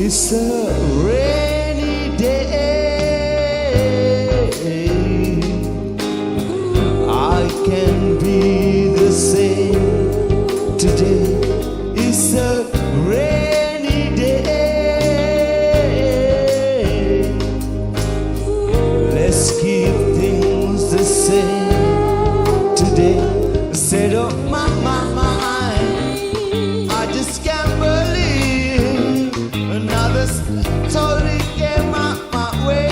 It's a rainy day. I can be the same today. It's a rainy day. Let's keep things the same today. Set up my mind. I just can't believe another story came my way.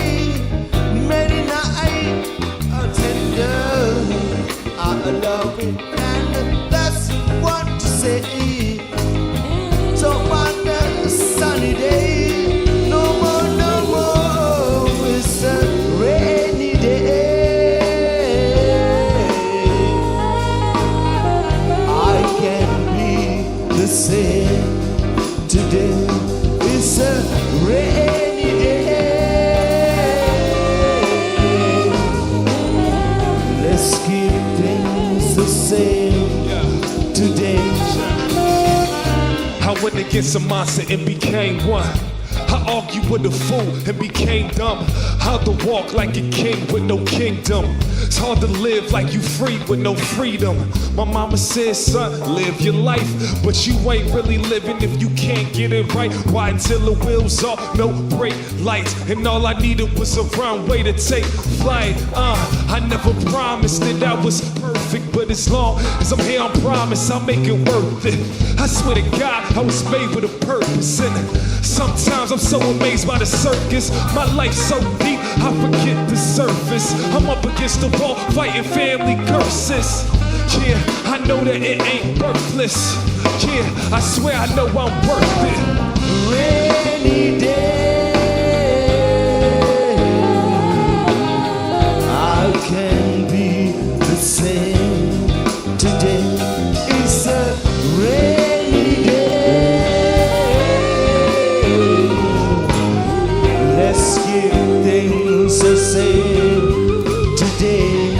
Many nights are tender, I love it, and that's what to say. So on the sunny day, no more, it's a rainy day. I can be the same today. It's a rainy day. Let's keep things the same today. I went against a monster and became one. I argued with a fool and became dumb. How to walk like a king with no kingdom. It's hard to live like you free with no freedom. My mama said, son, live your life, but you ain't really living if you can't get it right. Why until the wheels off, no brake lights, and all I needed was a runway to take flight. I never promised that I was perfect, but as long as I'm here, I promise I'll make it worth it. I swear to God, I was made with a purpose, and sometimes I'm so amazed by the circus. My life's so deep, I forget the surface. I'm up against the wall, fighting family curses. Yeah, I know that it ain't worthless. Yeah, I swear I know I'm worth it. Rainy day, I can be the same today. It's a rainy day. Let's keep things the same today.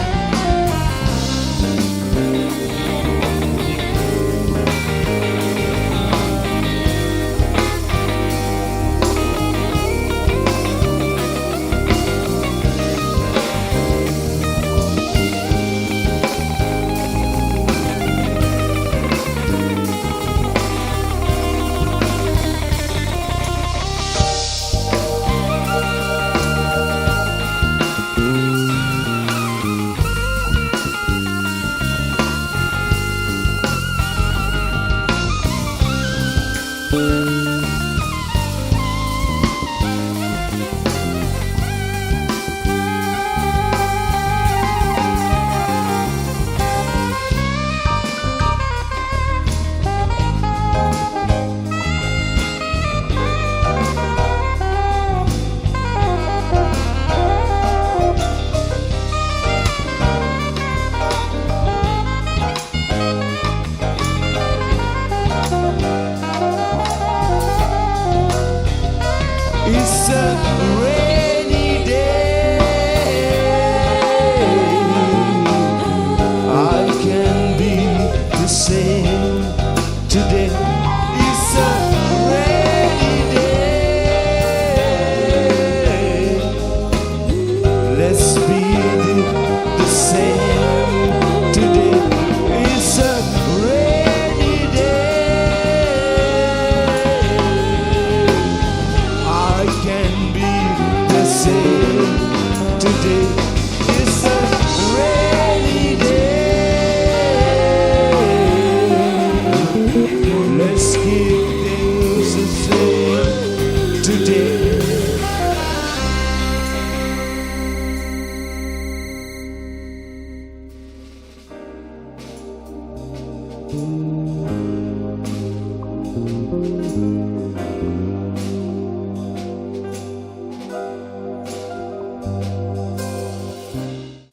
It's a rainy day. I can be the same today. It's a rainy day. Let's be the same today. It's a rainy day. I can be the same today. It's a rainy day. Let's keep things the same today. Thank you.